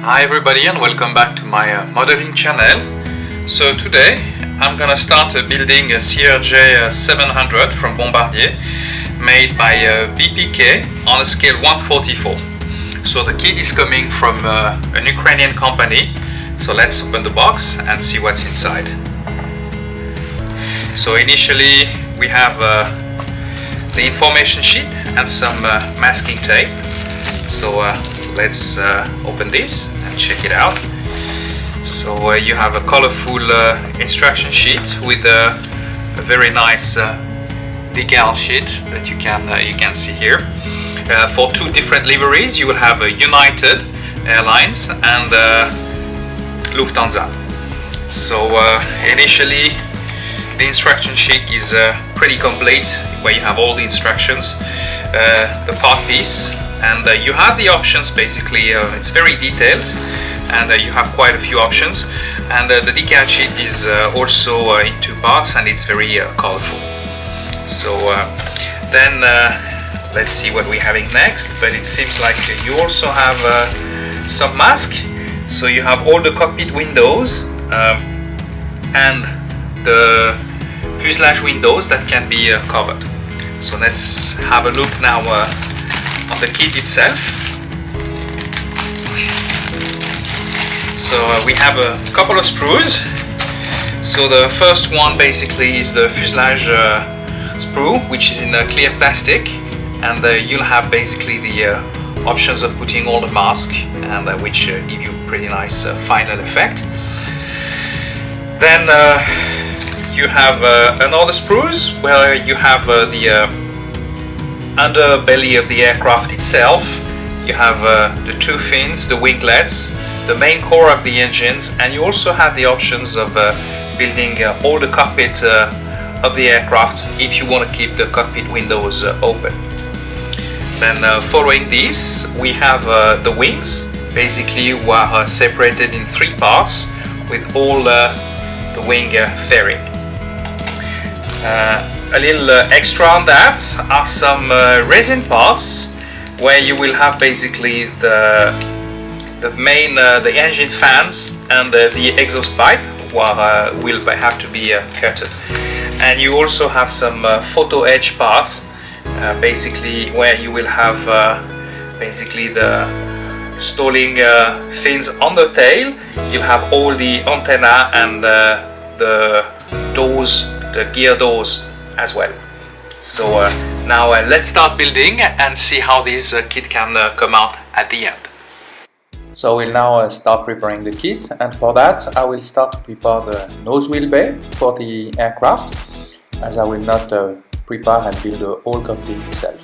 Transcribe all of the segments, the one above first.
Hi everybody and welcome back to my modeling channel. So today I'm gonna start building a CRJ700 from Bombardier made by BPK on a scale 144. So the kit is coming from an Ukrainian company. So let's open the box and see what's inside. So initially we have the information sheet and some masking tape. So let's open this and check it out. So you have a colorful instruction sheet with a very nice decal sheet that you can see here. For two different liveries, you will have United Airlines and Lufthansa. So initially the instruction sheet is pretty complete, where you have all the instructions, the part piece, and you have the options. Basically it's very detailed and you have quite a few options, and the decal sheet is also in two parts and it's very colorful. So then let's see what we're having next. But it seems like you also have some mask. So you have all the cockpit windows and the fuselage windows that can be covered. So let's have a look now on the kit itself. So we have a couple of screws. So the first one basically is the fuselage sprue, which is in a clear plastic, and you'll have basically the options of putting all the mask, and which give you pretty nice final effect. Then you have another sprues where you have the underbelly of the aircraft itself. You have the two fins, the winglets, the main core of the engines, and you also have the options of building all the cockpit of the aircraft if you want to keep the cockpit windows open. Then following this, we have the wings, basically are separated in three parts with all the wing fairing. A little extra on that are some resin parts, where you will have basically the main the engine fans and the exhaust pipe will have to be cutted. And you also have some photo edge parts, basically where you will have basically the stalling fins on the tail. You have all the antenna and the doors, the gear doors as well. So now let's start building and see how this kit can come out at the end. So we'll now start preparing the kit, and for that I will start to prepare the nose wheel bay for the aircraft, as I will not prepare and build the whole cockpit itself.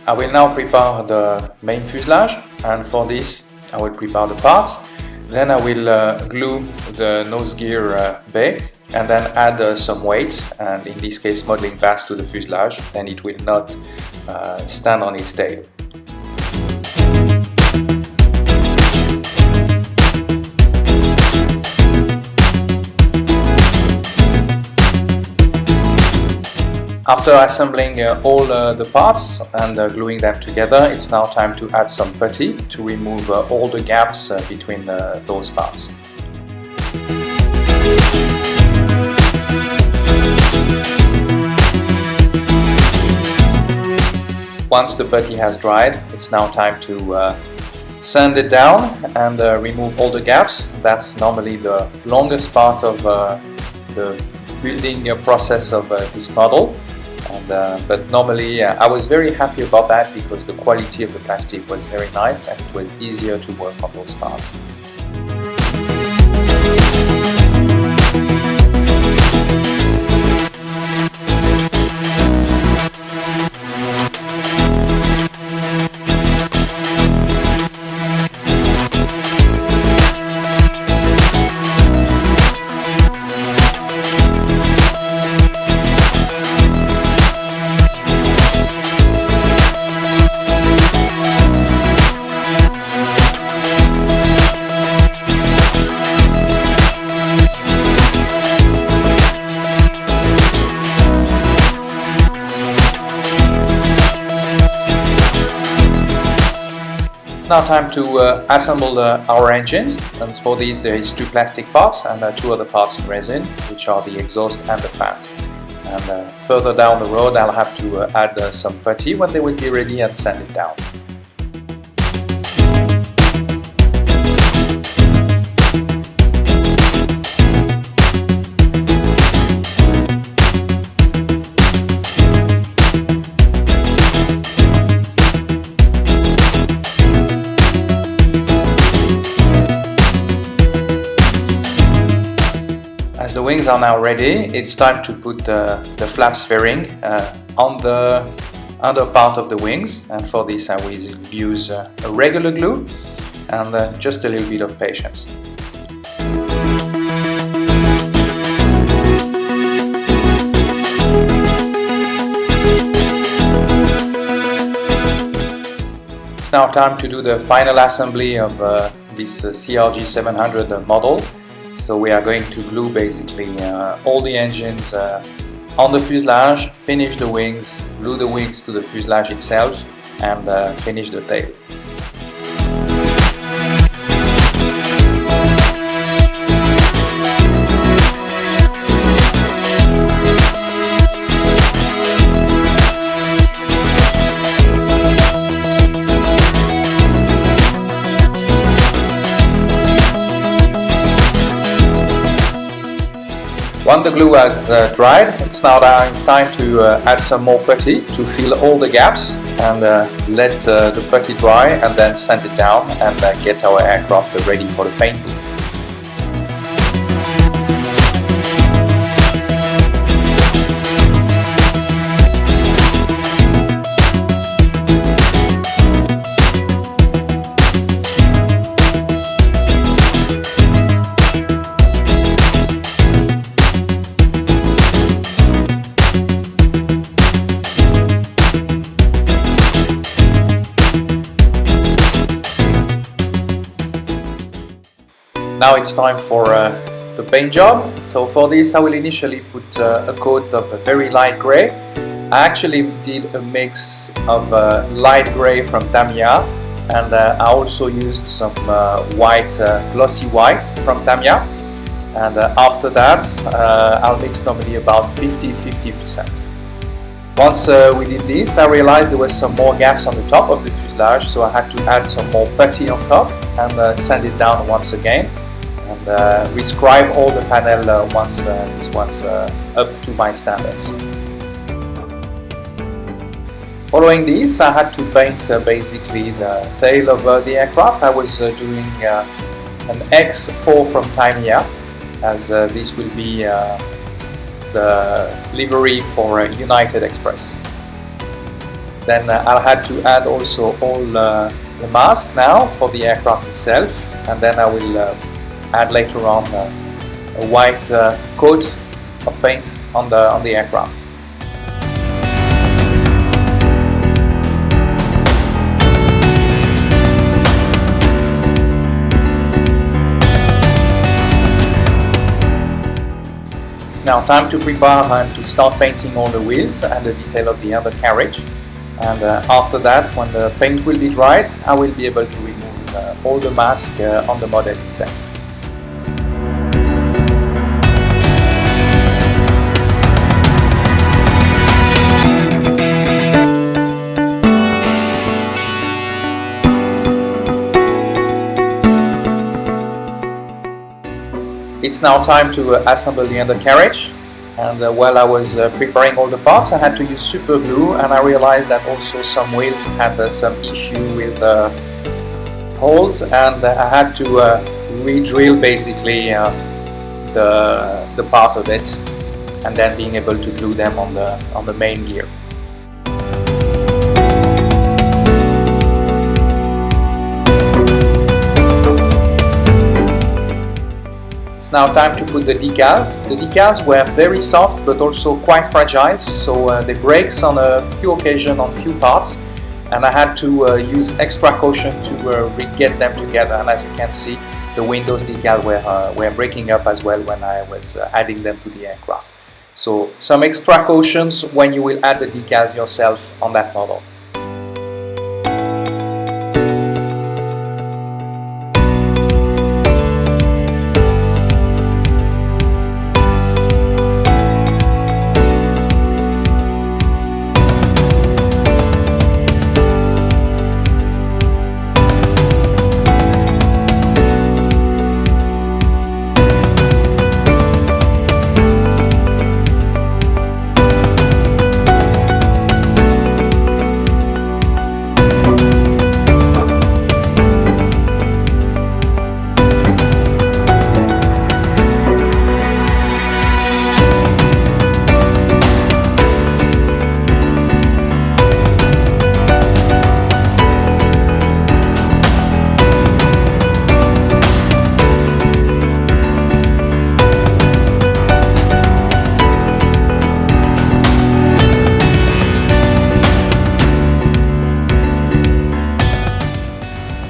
I will now prepare the main fuselage, and for this I will prepare the parts. Then I will glue the nose gear bay, and then add some weight, and in this case modeling pads, to the fuselage, then it will not stand on its tail. After assembling all the parts and gluing them together, it's now time to add some putty to remove all the gaps between those parts. Once the putty has dried, it's now time to sand it down and remove all the gaps. That's normally the longest part of the building process of this model. But normally I was very happy about that, because the quality of the plastic was very nice and it was easier to work on those parts. now time to assemble our engines, and for these there is two plastic parts and two other parts in resin, which are the exhaust and the fans. And further down the road I'll have to add some putty when they will be ready and sand it down. As the wings are now ready, it's time to put the flaps fairing on the under part of the wings, and for this I will use a regular glue and just a little bit of patience. It's now time to do the final assembly of this CRJ700 model. So we are going to glue basically all the engines on the fuselage, finish the wings, glue the wings to the fuselage itself, and finish the tail. Once the glue has dried, it's now time to add some more putty to fill all the gaps and let the putty dry, and then sand it down and get our aircraft ready for the paint booth. Now it's time for the paint job. So for this I will initially put a coat of a very light grey. I actually did a mix of light grey from Tamiya, and I also used some white, glossy white from Tamiya. And after that I'll mix normally about 50-50%. Once we did this, I realized there were some more gaps on the top of the fuselage, so I had to add some more putty on top and sand it down once again, and rescribe all the panel once this one's up to my standards. Following this, I had to paint basically the tail of the aircraft. I was doing an X4 from Tamiya, as this will be the livery for United Express. Then I'll have to add also all the mask now for the aircraft itself, and then I will add later on a white coat of paint on the aircraft. It's now time to prepare and to start painting all the wheels and the detail of the undercarriage. And after that, when the paint will be dried, I will be able to remove all the mask on the model itself. It's now time to assemble the undercarriage, and while I was preparing all the parts I had to use super glue, and I realized that also some wheels had some issue with holes, and I had to re-drill basically the part of it, and then being able to glue them on the main gear. It's now time to put the decals. The decals were very soft but also quite fragile, so they break on a few occasions on few parts, and I had to use extra caution to re-get them together. And as you can see, the windows decal were breaking up as well when I was adding them to the aircraft. So some extra cautions when you will add the decals yourself on that model.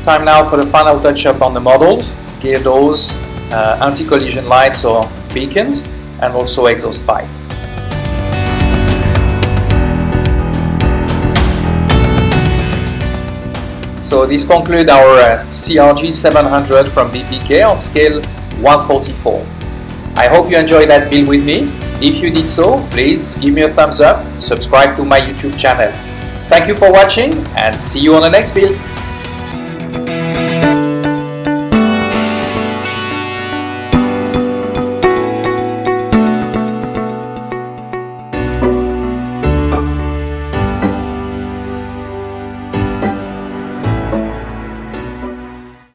Time now for the final touch-up on the models, gear doors, anti-collision lights or beacons, and also exhaust pipe. So this concludes our CRJ700 from BPK on scale 144. I hope you enjoyed that build with me. If you did so, please give me a thumbs up, subscribe to my YouTube channel. Thank you for watching and see you on the next build.